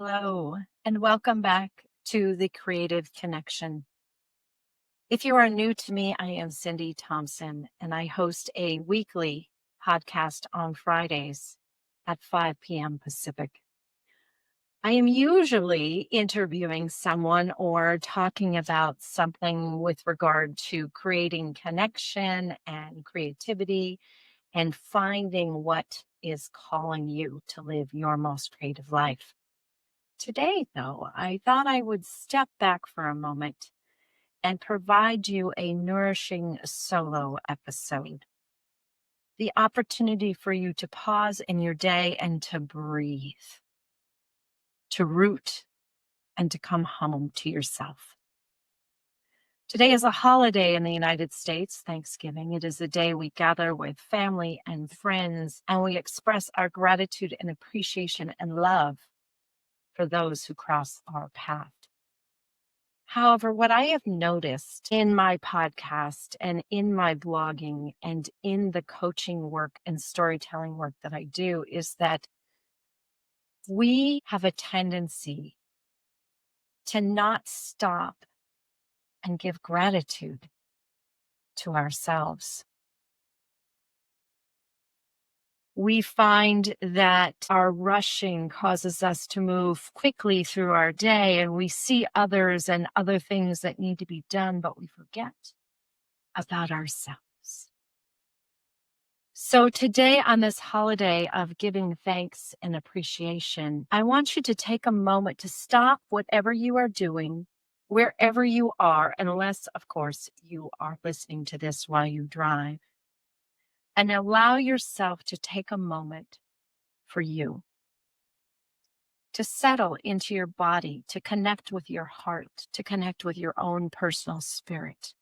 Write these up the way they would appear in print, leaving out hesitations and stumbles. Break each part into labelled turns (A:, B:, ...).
A: Hello, and welcome back to the Creative Connection. If you are new to me, I am Cyndi Thompson, and I host a weekly podcast on Fridays at 5 p.m. Pacific. I am usually interviewing someone or talking about something with regard to creating connection and creativity and finding what is calling you to live your most creative life. Today, though, I thought I would step back for a moment and provide you a nourishing solo episode. The opportunity for you to pause in your day and to breathe, to root, and to come home to yourself. Today is a holiday in the United States, Thanksgiving. It is a day we gather with family and friends, and we express our gratitude and appreciation and love for those who cross our path. However, what I have noticed in my podcast and in my blogging and in the coaching work and storytelling work that I do is that we have a tendency to not stop and give gratitude to ourselves. We find that our rushing causes us to move quickly through our day, and we see others and other things that need to be done, but we forget about ourselves. So, today, on this holiday of giving thanks and appreciation, I want you to take a moment to stop whatever you are doing, wherever you are, unless, of course, you are listening to this while you drive, and allow yourself to take a moment for you, to settle into your body, to connect with your heart, to connect with your own personal spirit,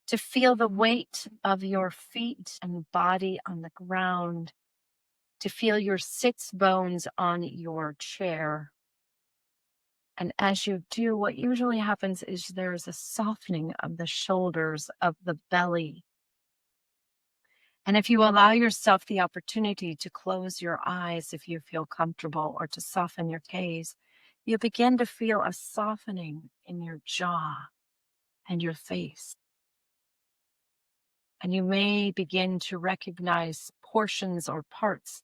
A: to feel the weight of your feet and body on the ground, to feel your sits bones on your chair. And as you do, what usually happens is there's a softening of the shoulders, of the belly. And if you allow yourself the opportunity to close your eyes if you feel comfortable or to soften your gaze, you begin to feel a softening in your jaw and your face. And you may begin to recognize portions or parts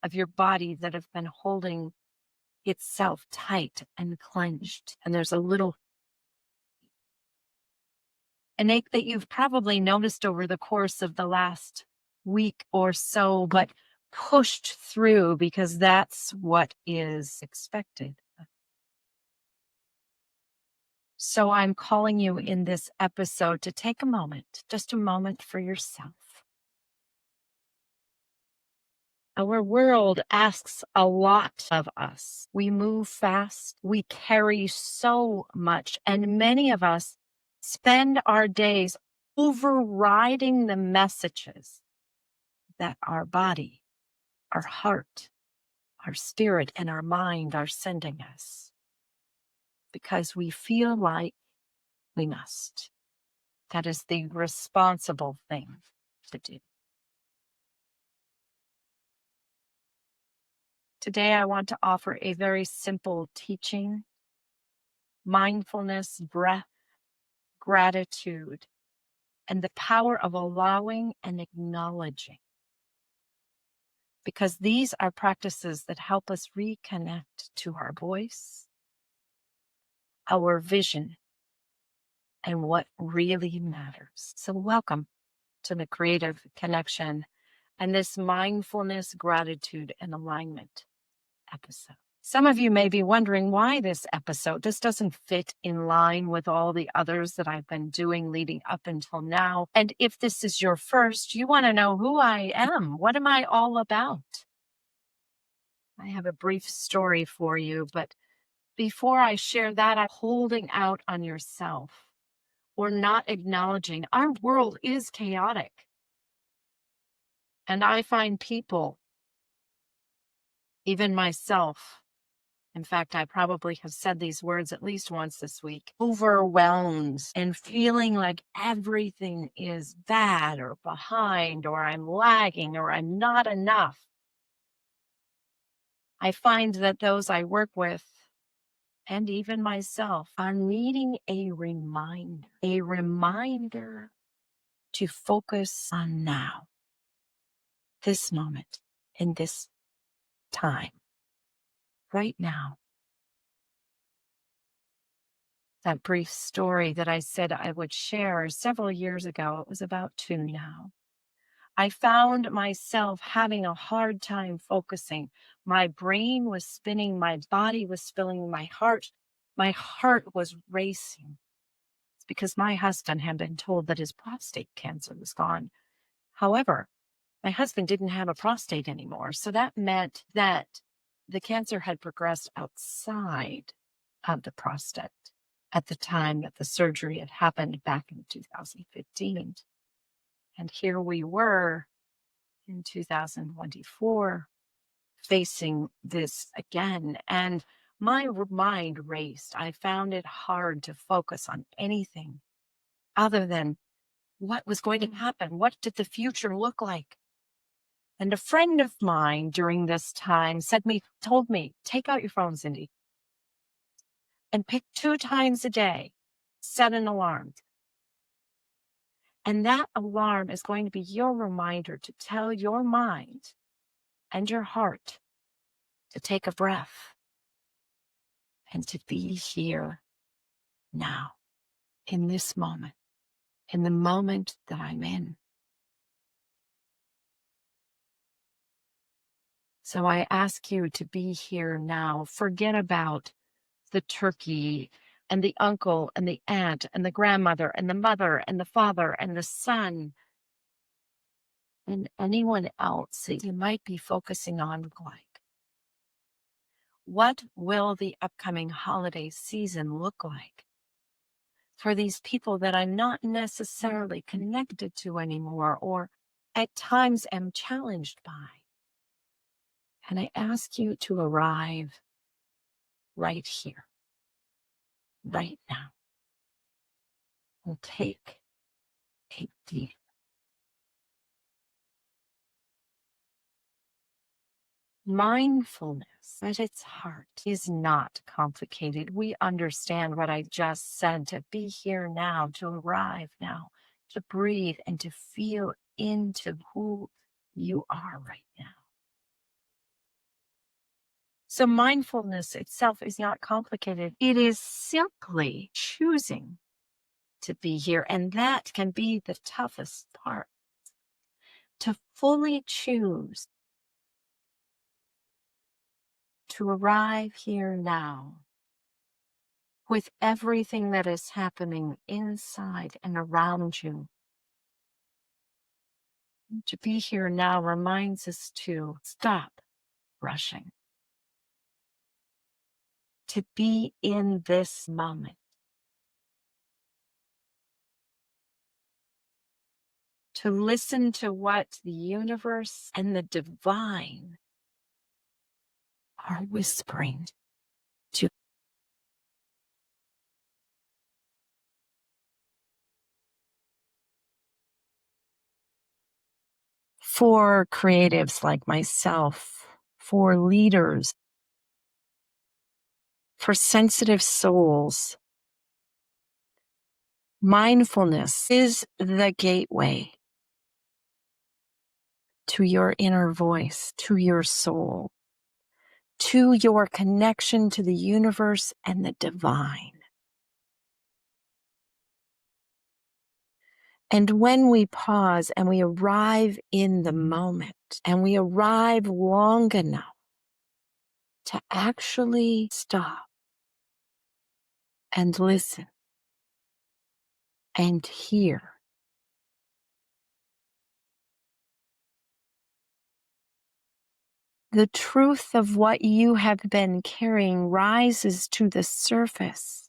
A: of your body that have been holding itself tight and clenched. And there's a little an ache that you've probably noticed over the course of the last week or so, but pushed through because that's what is expected. So I'm calling you in this episode to take a moment, just a moment for yourself. Our world asks a lot of us. We move fast, we carry so much, and many of us spend our days overriding the messages that our body, our heart, our spirit, and our mind are sending us because we feel like we must. That is the responsible thing to do. Today, I want to offer a very simple teaching: mindfulness, breath, gratitude, and the power of allowing and acknowledging. Because these are practices that help us reconnect to our voice, our vision, and what really matters. So, welcome to the Creative Connection and this mindfulness, gratitude, and alignment episode. Some of you may be wondering why this episode. This doesn't fit in line with all the others that I've been doing leading up until now. And if this is your first, you want to know who I am. What am I all about? I have a brief story for you, but before I share that, I'm holding out on yourself or not acknowledging our world is chaotic. And I find people, even myself, in fact, I probably have said these words at least once this week, overwhelmed and feeling like everything is bad or behind or I'm lagging or I'm not enough. I find that those I work with, and even myself, are needing a reminder to focus on now, this moment, in this time, right now. That brief story that I said I would share several years ago, it was about 2 now. I found myself having a hard time focusing. My brain was spinning, my body was spinning, my heart was racing. It's because my husband had been told that his prostate cancer was gone. However, my husband didn't have a prostate anymore. So that meant that the cancer had progressed outside of the prostate at the time that the surgery had happened back in 2015. And here we were in 2024 facing this again. And my mind raced. I found it hard to focus on anything other than what was going to happen. What did the future look like? And a friend of mine during this time told me, take out your phone, Cyndi, and pick 2 times a day, set an alarm. And that alarm is going to be your reminder to tell your mind and your heart to take a breath and to be here now, in this moment, in the moment that I'm in. So I ask you to be here now. Forget about the turkey and the uncle and the aunt and the grandmother and the mother and the father and the son and anyone else that you might be focusing on. Like, what will the upcoming holiday season look like for these people that I'm not necessarily connected to anymore, or at times am challenged by? And I ask you to arrive right here, right now, and take a deep. Mindfulness at its heart is not complicated. We understand what I just said, to be here now, to arrive now, to breathe and to feel into who you are right now. So mindfulness itself is not complicated. It is simply choosing to be here. And that can be the toughest part, to fully choose to arrive here now with everything that is happening inside and around you. To be here now reminds us to stop rushing, to be in this moment, to listen to what the universe and the divine are whispering to. For creatives like myself, for leaders, for sensitive souls, mindfulness is the gateway to your inner voice, to your soul, to your connection to the universe and the divine. And when we pause and we arrive in the moment, and we arrive long enough to actually stop and listen and hear, the truth of what you have been carrying rises to the surface.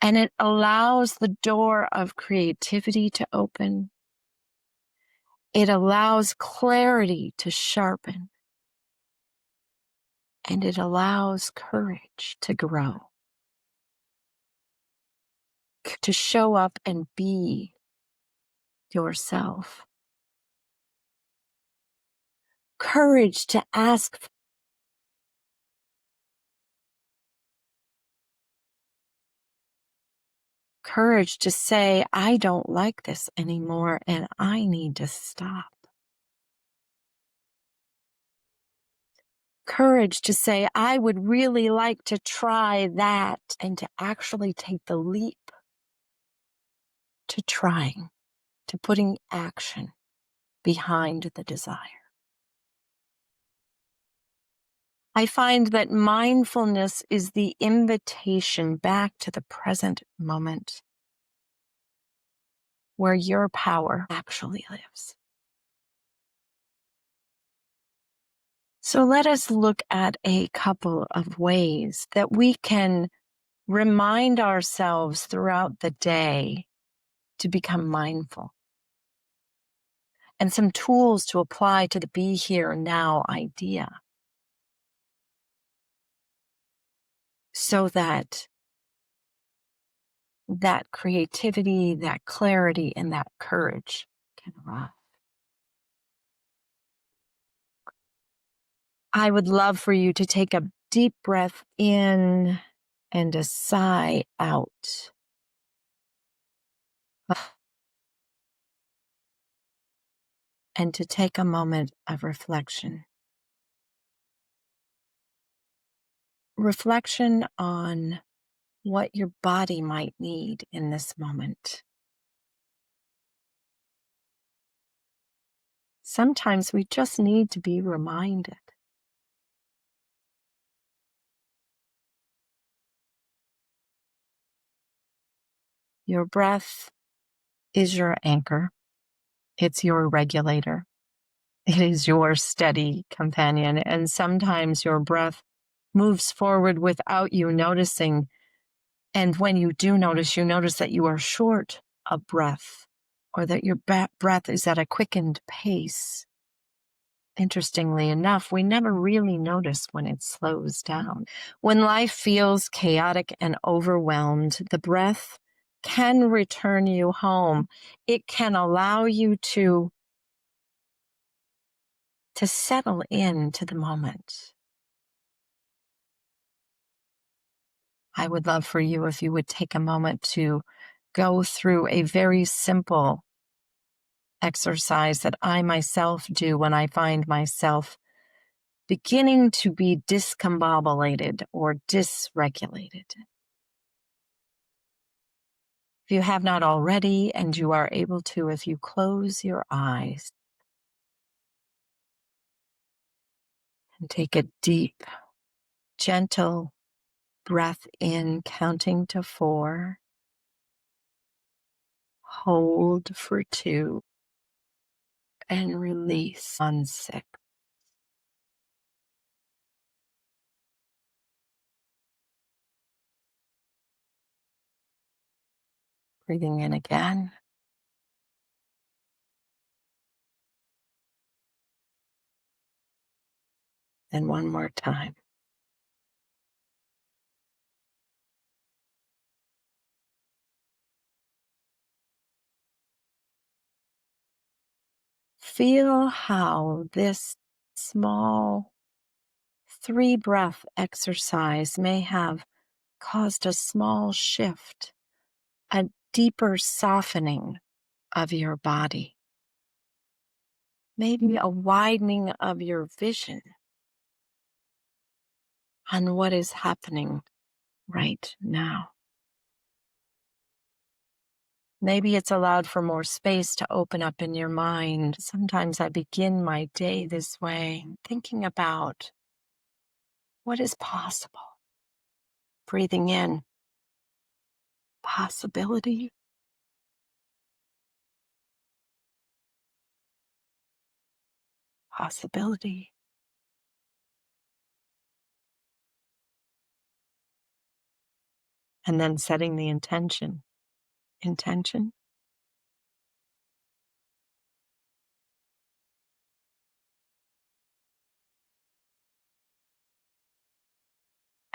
A: And it allows the door of creativity to open. It allows clarity to sharpen. And it allows courage to grow, to show up and be yourself. courage to ask, courage to say, I don't like this anymore and I need to stop. Courage to say, I would really like to try that, and to actually take the leap to trying, to putting action behind the desire. I find that mindfulness is the invitation back to the present moment where your power actually lives. So let us look at a couple of ways that we can remind ourselves throughout the day to become mindful, and some tools to apply to the be here now idea, so that that creativity, that clarity, and that courage can arrive. I would love for you to take a deep breath in and a sigh out. And to take a moment of reflection. Reflection on what your body might need in this moment. Sometimes we just need to be reminded. Your breath is your anchor. It's your regulator. It is your steady companion. And sometimes your breath moves forward without you noticing. And when you do notice, you notice that you are short of breath, or that your breath is at a quickened pace. Interestingly enough, we never really notice when it slows down. When life feels chaotic and overwhelmed, the breath can return you home. It can allow you to settle into the moment. I would love for you if you would take a moment to go through a very simple exercise that I myself do when I find myself beginning to be discombobulated or dysregulated. If you have not already, and you are able to, if you close your eyes and take a deep, gentle breath in, counting to 4, hold for 2, and release on 6. Breathing in again. And one more time. Feel how this small 3-breath exercise may have caused a small shift, a deeper softening of your body, maybe a widening of your vision on what is happening right now. Maybe it's allowed for more space to open up in your mind. Sometimes I begin my day this way, thinking about what is possible. Breathing in, possibility. Possibility. And then setting the intention. Intention.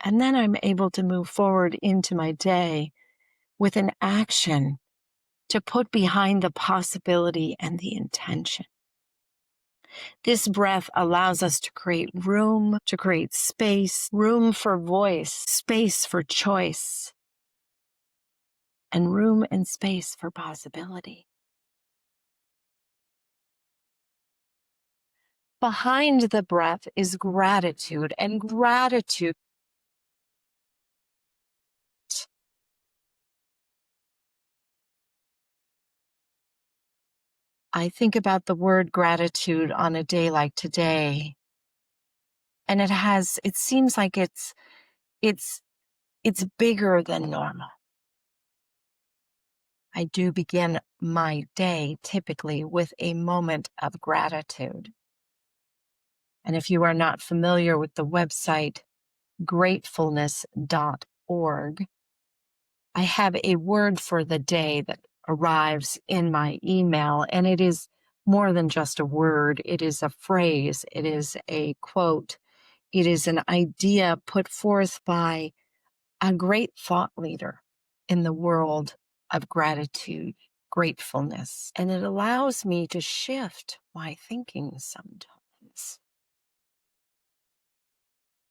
A: And then I'm able to move forward into my day with an action to put behind the possibility and the intention. This breath allows us to create room, to create space, room for voice, space for choice, and room and space for possibility. Behind the breath is gratitude, and gratitude. I think about the word gratitude on a day like today, and it seems like it's bigger than normal. I do begin my day typically with a moment of gratitude. And if you are not familiar with the website gratefulness.org, I have a word for the day that arrives in my email, and it is more than just a word. It is a phrase. It is a quote. It is an idea put forth by a great thought leader in the world of gratitude, gratefulness, and it allows me to shift my thinking sometimes.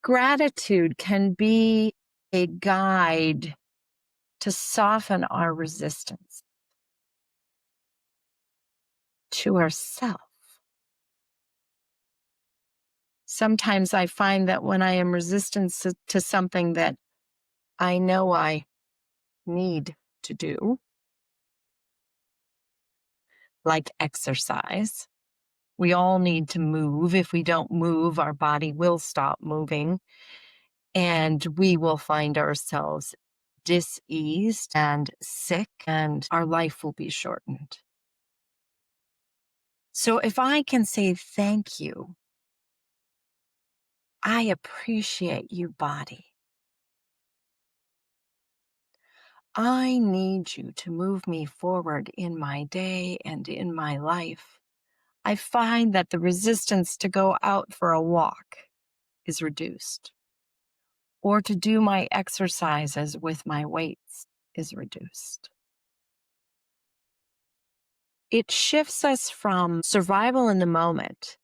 A: Gratitude can be a guide to soften our resistance to ourselves. Sometimes I find that when I am resistant to something that I know I need to do, like exercise, we all need to move. If we don't move, our body will stop moving and we will find ourselves diseased and sick, and our life will be shortened. So if I can say thank you, I appreciate you, body. I need you to move me forward in my day and in my life. I find that the resistance to go out for a walk is reduced, or to do my exercises with my weights is reduced. It shifts us from survival in the moment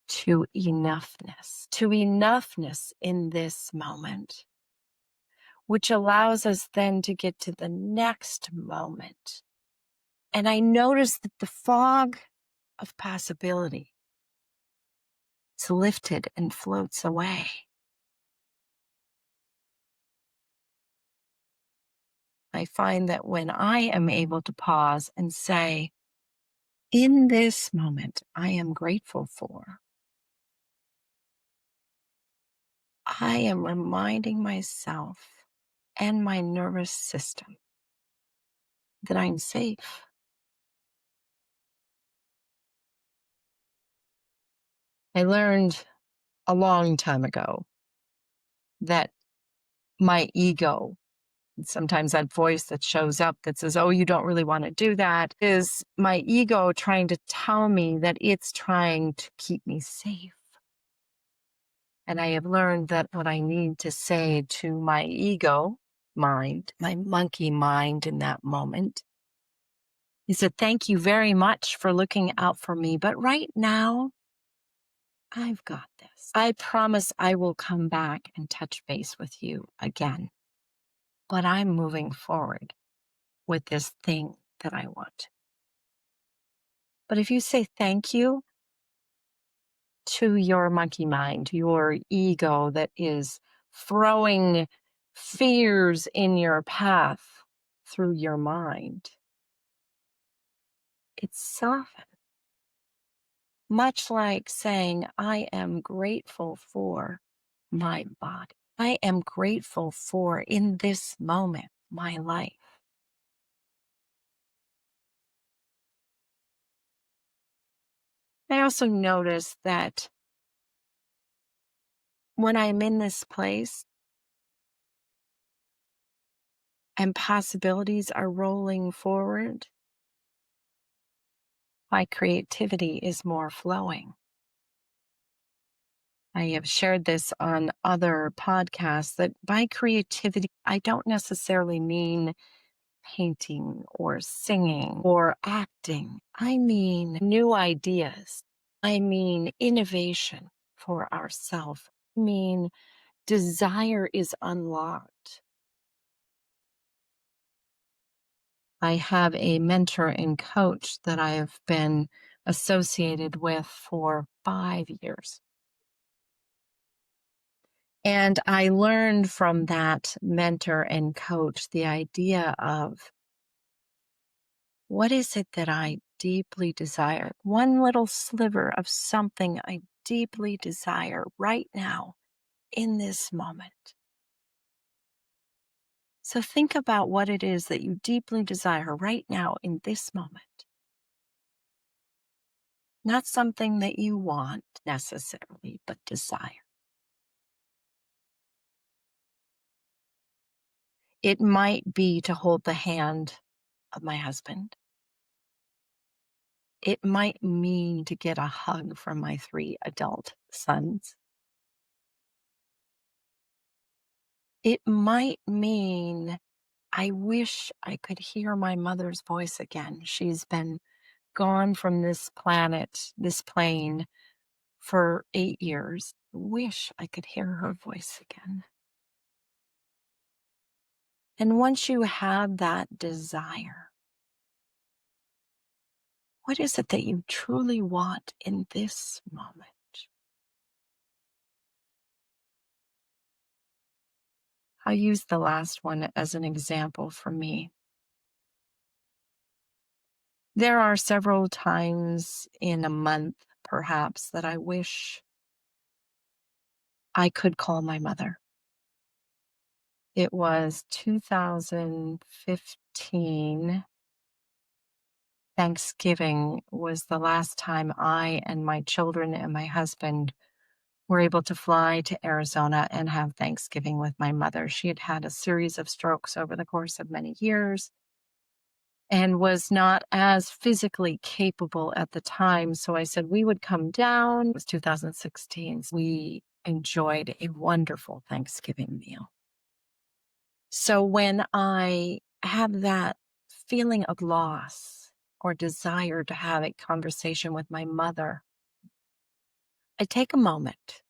A: to enoughness in this moment, which allows us then to get to the next moment. And I notice that the fog of possibility is lifted and floats away. I find that when I am able to pause and say, in this moment, I am grateful for, I am reminding myself and my nervous system that I'm safe. I learned a long time ago that my ego, sometimes that voice that shows up that says, oh, you don't really want to do that, is my ego trying to tell me that it's trying to keep me safe. And I have learned that what I need to say to my ego mind, my monkey mind in that moment, is that thank you very much for looking out for me. But right now, I've got this. I promise I will come back and touch base with you again. But I'm moving forward with this thing that I want. But if you say thank you to your monkey mind, your ego that is throwing fears in your path through your mind, it's softened. Much like saying, I am grateful for my body. I am grateful for, in this moment, my life. I also notice that when I'm in this place and possibilities are rolling forward, my creativity is more flowing. I have shared this on other podcasts that by creativity, I don't necessarily mean painting or singing or acting. I mean new ideas. I mean innovation for ourselves. I mean desire is unlocked. I have a mentor and coach that I have been associated with for 5 years. And I learned from that mentor and coach the idea of what is it that I deeply desire? One little sliver of something I deeply desire right now in this moment. So think about what it is that you deeply desire right now in this moment. Not something that you want necessarily, but desire. It might be to hold the hand of my husband. It might mean to get a hug from my 3 adult sons. It might mean I wish I could hear my mother's voice again. She's been gone from this planet, this plane, for 8 years. Wish I could hear her voice again. And once you have that desire, what is it that you truly want in this moment? I'll use the last one as an example for me. There are several times in a month, perhaps, that I wish I could call my mother. It was 2015. Thanksgiving was the last time I and my children and my husband were able to fly to Arizona and have Thanksgiving with my mother. She had had a series of strokes over the course of many years and was not as physically capable at the time. So I said we would come down. It was 2016. We enjoyed a wonderful Thanksgiving meal. So when I have that feeling of loss or desire to have a conversation with my mother, I take a moment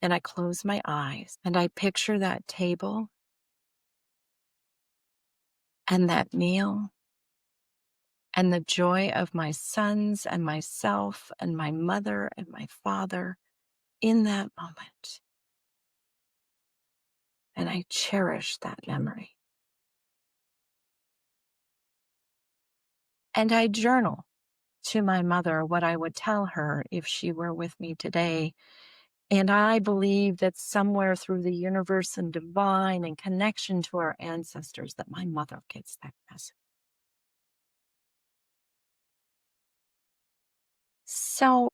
A: and I close my eyes and I picture that table and that meal and the joy of my sons and myself and my mother and my father in that moment. And I cherish that memory. And I journal to my mother what I would tell her if she were with me today. And I believe that somewhere through the universe and divine and connection to our ancestors, that my mother gets that message. So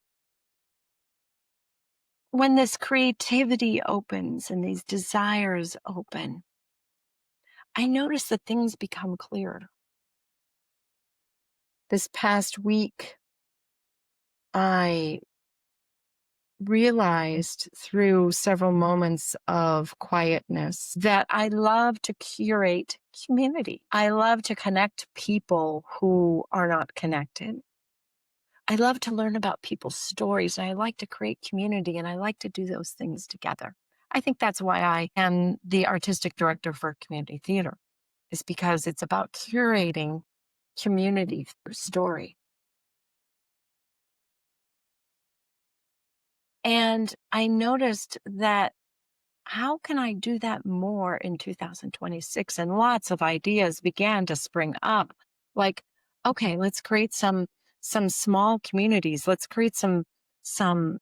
A: when this creativity opens and these desires open, I notice that things become clearer. This past week, I realized through several moments of quietness that I love to curate community. I love to connect people who are not connected. I love to learn about people's stories, and I like to create community, and I like to do those things together. I think that's why I am the artistic director for community theater, is because it's about curating community through story. And I noticed that how can I do that more in 2026? And lots of ideas began to spring up. Like, okay, let's create some small communities. Let's create some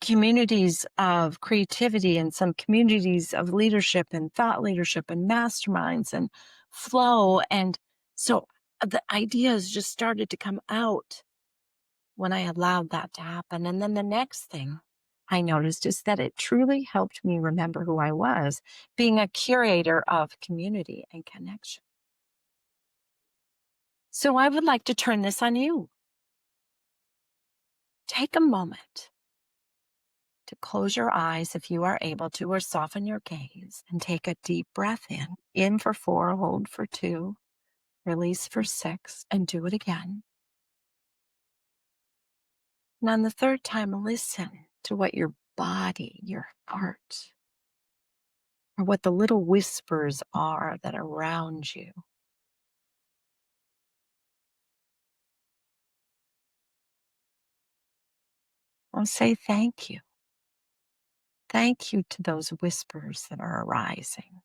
A: communities of creativity and some communities of leadership and thought leadership and masterminds and flow. And so the ideas just started to come out when I allowed that to happen. And then the next thing I noticed is that it truly helped me remember who I was, being a curator of community and connection. So I would like to turn this on you. Take a moment to close your eyes if you are able to, or soften your gaze and take a deep breath in for 4, hold for 2, Release for 6 and do it again. And on the third time, listen to what your body, your heart, or what the little whispers are that are around you. I'll say thank you. Thank you to those whispers that are arising.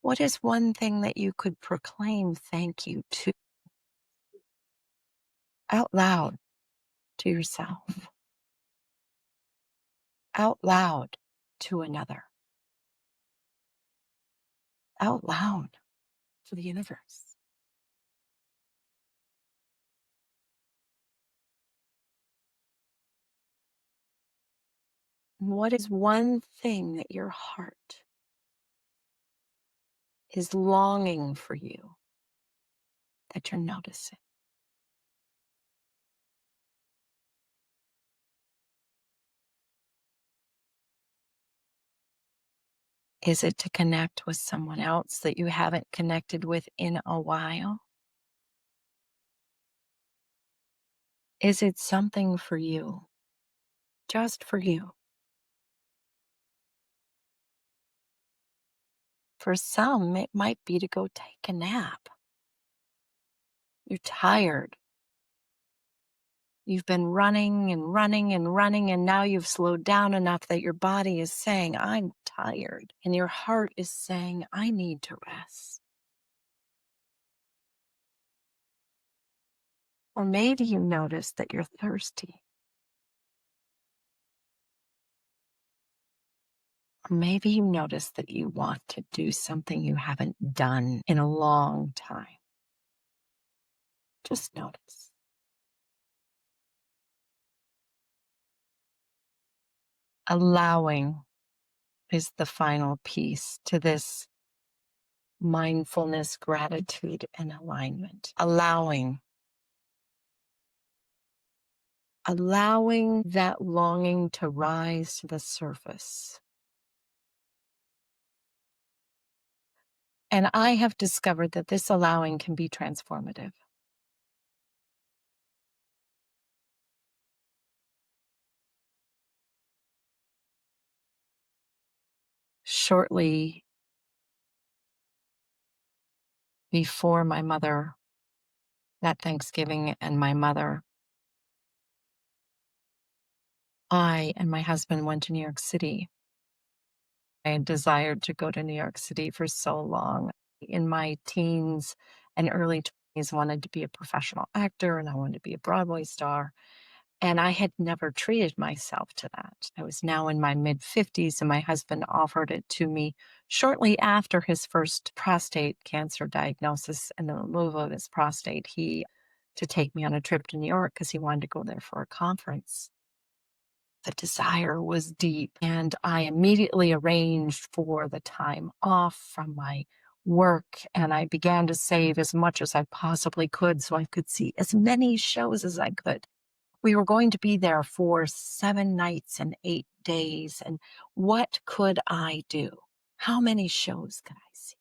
A: What is one thing that you could proclaim thank you to out loud to yourself, out loud to another, out loud to the universe? What is one thing that your heart is longing for you that you're noticing? Is it to connect with someone else that you haven't connected with in a while? Is it something for you, just for you? For some, it might be to go take a nap. You're tired. You've been running and running and running, and now you've slowed down enough that your body is saying, I'm tired. And your heart is saying, I need to rest. Or maybe you notice that you're thirsty. Or maybe you notice that you want to do something you haven't done in a long time. Just notice. Allowing is the final piece to this mindfulness, gratitude, and alignment. Allowing that longing to rise to the surface. And I have discovered that this allowing can be transformative. Shortly before my mother, that Thanksgiving, and my mother, I and my husband went to New York City. I had desired to go to New York City for so long. In my teens and early 20s, wanted to be a professional actor and I wanted to be a Broadway star. And I had never treated myself to that. I was now in my mid 50s, and my husband offered it to me shortly after his first prostate cancer diagnosis and the removal of his prostate. He to take me on a trip to New York because he wanted to go there for a conference. The desire was deep, and I immediately arranged for the time off from my work, and I began to save as much as I possibly could so I could see as many shows as I could. We were going to be there for 7 nights and 8 days, and what could I do? How many shows could I see?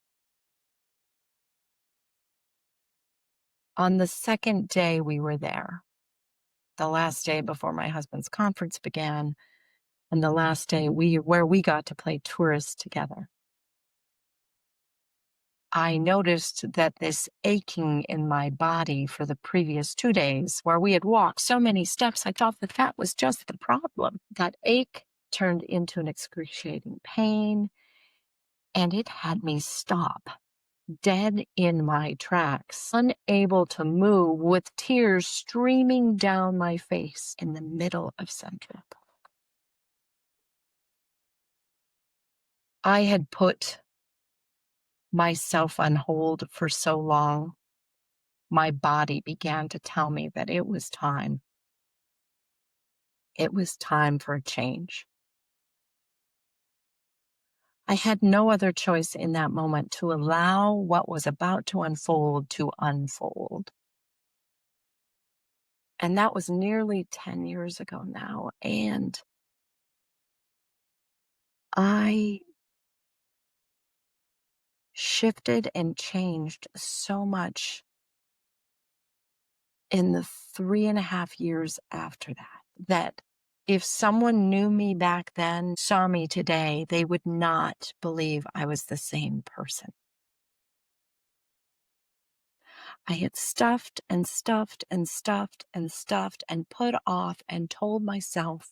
A: On the second day we were there, the last day before my husband's conference began, and the last day where we got to play tourist together, I noticed that this aching in my body for the previous 2 days, where we had walked so many steps, I thought that that was just the problem. That ache turned into an excruciating pain, and it had me stop dead in my tracks, unable to move, with tears streaming down my face in the middle of Central Park. I had put myself on hold for so long, my body began to tell me that it was time. It was time for a change. I had no other choice in that moment to allow what was about to unfold to unfold. And that was nearly 10 years ago now. And I shifted and changed so much in the 3.5 years after that, that if someone knew me back then, saw me today, they would not believe I was the same person. I had stuffed and stuffed and stuffed and stuffed and put off and told myself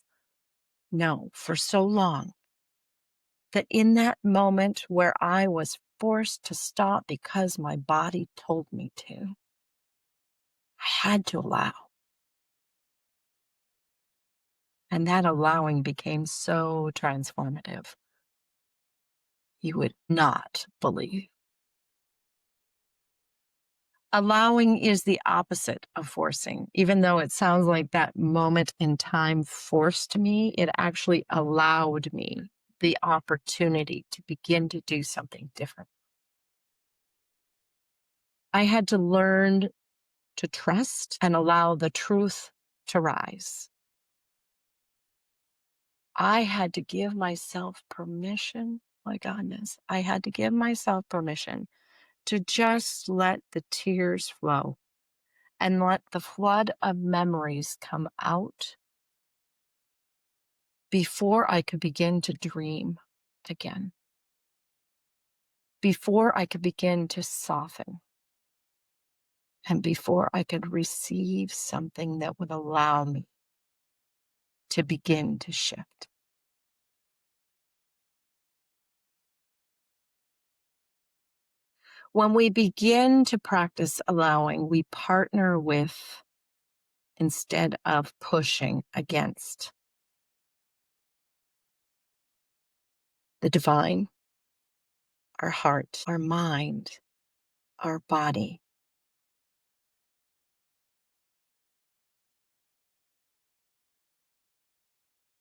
A: no for so long that in that moment where I was forced to stop because my body told me to, I had to allow. And that allowing became so transformative. You would not believe. Allowing is the opposite of forcing. Even though it sounds like that moment in time forced me, it actually allowed me the opportunity to begin to do something different. I had to learn to trust and allow the truth to rise. I had to give myself permission. My goodness, I had to give myself permission to just let the tears flow and let the flood of memories come out before I could begin to dream again, before I could begin to soften, and before I could receive something that would allow me to begin to shift. When we begin to practice allowing, we partner with instead of pushing against the divine, our heart, our mind, our body.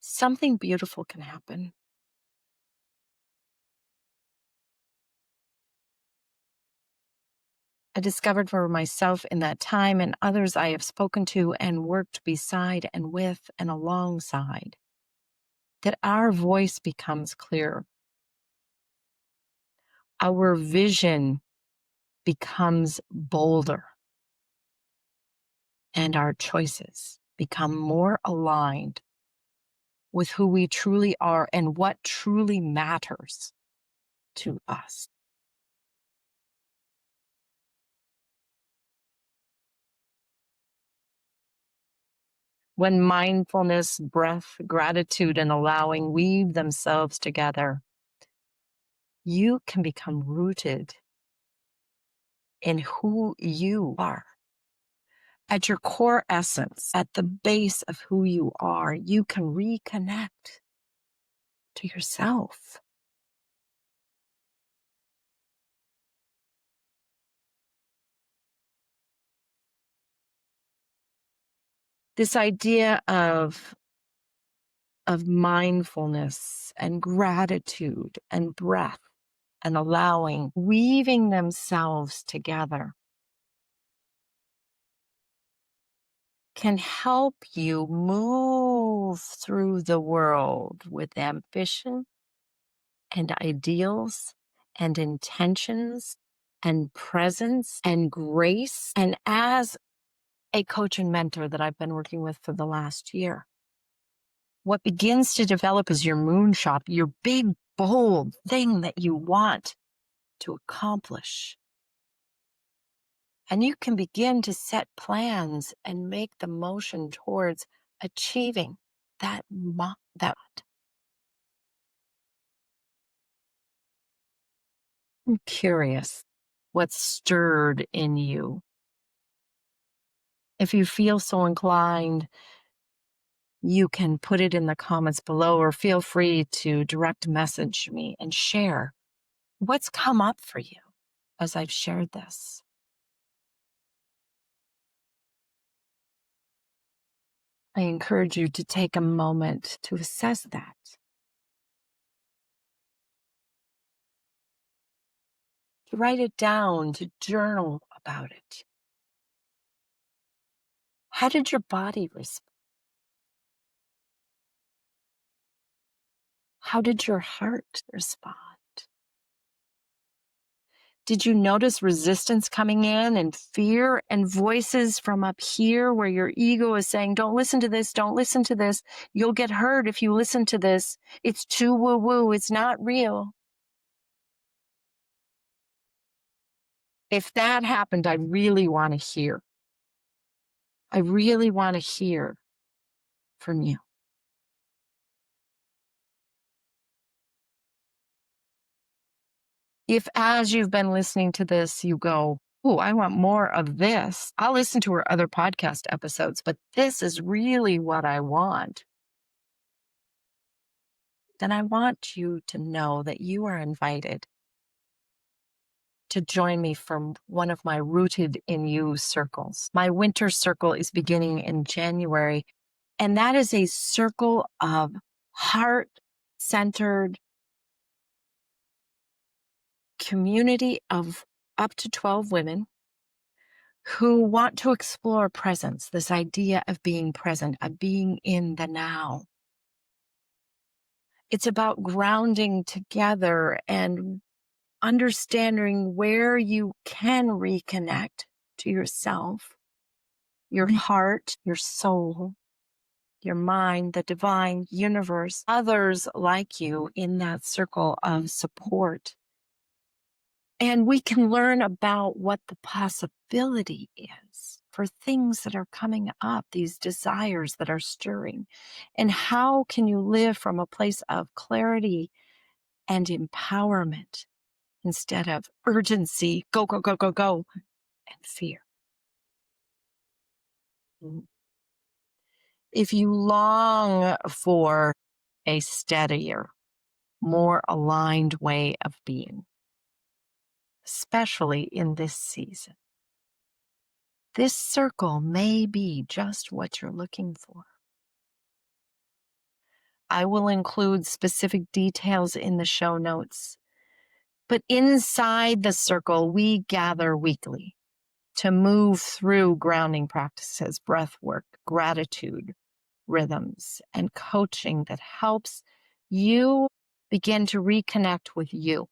A: Something beautiful can happen. I discovered for myself in that time and others I have spoken to and worked beside and with and alongside that our voice becomes clearer. Our vision becomes bolder and our choices become more aligned with who we truly are and what truly matters to us. When mindfulness, breath, gratitude, and allowing weave themselves together, you can become rooted in who you are. At your core essence, at the base of who you are, you can reconnect to yourself. This idea of mindfulness and gratitude and breath and allowing, weaving themselves together can help you move through the world with ambition and ideals and intentions and presence and grace. And as a coach and mentor that I've been working with for the last year, what begins to develop is your moonshot, your big, bold thing that you want to accomplish. And you can begin to set plans and make the motion towards achieving that. I'm curious what's stirred in you. If you feel so inclined, you can put it in the comments below or feel free to direct message me and share what's come up for you as I've shared this. I encourage you to take a moment to assess that. To write it down, to journal about it. How did your body respond? How did your heart respond? Did you notice resistance coming in and fear and voices from up here where your ego is saying, don't listen to this, don't listen to this. You'll get hurt if you listen to this. It's too woo-woo, it's not real. If that happened, I really want to hear. I really want to hear from you. If as you've been listening to this, you go, oh, I want more of this. I'll listen to her other podcast episodes, but this is really what I want. Then I want you to know that you are invited to join me for one of my Rooted in You circles. My winter circle is beginning in January, and that is a circle of heart-centered community of up to 12 women who want to explore presence, this idea of being present, of being in the now. It's about grounding together and understanding where you can reconnect to yourself, your heart, your soul, your mind, the divine universe, others like you in that circle of support. And we can learn about what the possibility is for things that are coming up, these desires that are stirring. And how can you live from a place of clarity and empowerment instead of urgency, go, go, go, go, go, and fear. If you long for a steadier, more aligned way of being, especially in this season, this circle may be just what you're looking for. I will include specific details in the show notes, but inside the circle, we gather weekly to move through grounding practices, breath work, gratitude, rhythms, and coaching that helps you begin to reconnect with you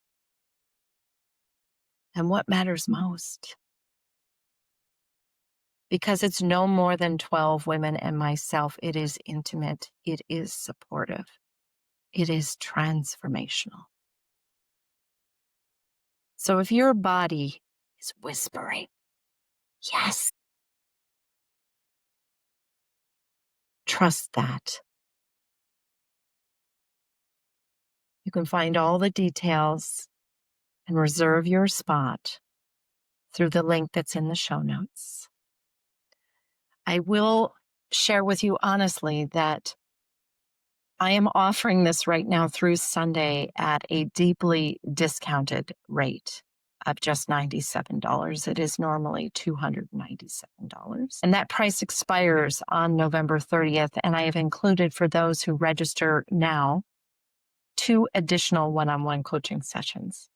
A: and what matters most. Because it's no more than 12 women and myself. It is intimate. It is supportive. It is transformational. So if your body is whispering, yes, trust that. You can find all the details and reserve your spot through the link that's in the show notes. I will share with you honestly that I am offering this right now through Sunday at a deeply discounted rate of just $97. It is normally $297. And that price expires on November 30th. And I have included for those who register now 2 additional one-on-one coaching sessions.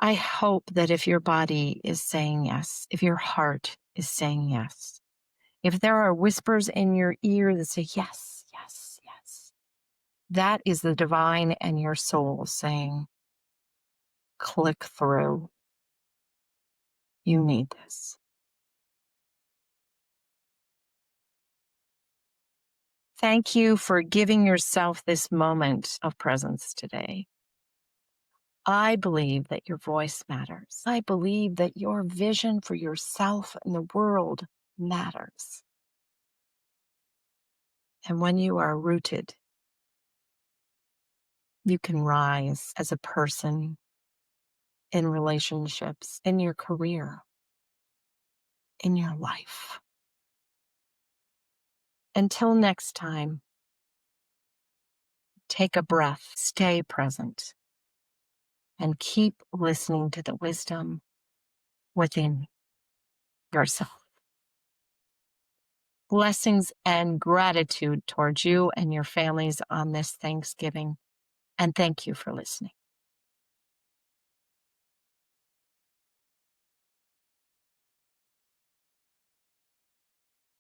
A: I hope that if your body is saying yes, if your heart is saying yes, if there are whispers in your ear that say, yes, yes, yes, that is the divine and your soul saying, click through. You need this. Thank you for giving yourself this moment of presence today. I believe that your voice matters. I believe that your vision for yourself and the world matters. And when you are rooted, you can rise as a person in relationships, in your career, in your life. Until next time, take a breath, stay present, and keep listening to the wisdom within yourself. Blessings and gratitude towards you and your families on this Thanksgiving. And thank you for listening.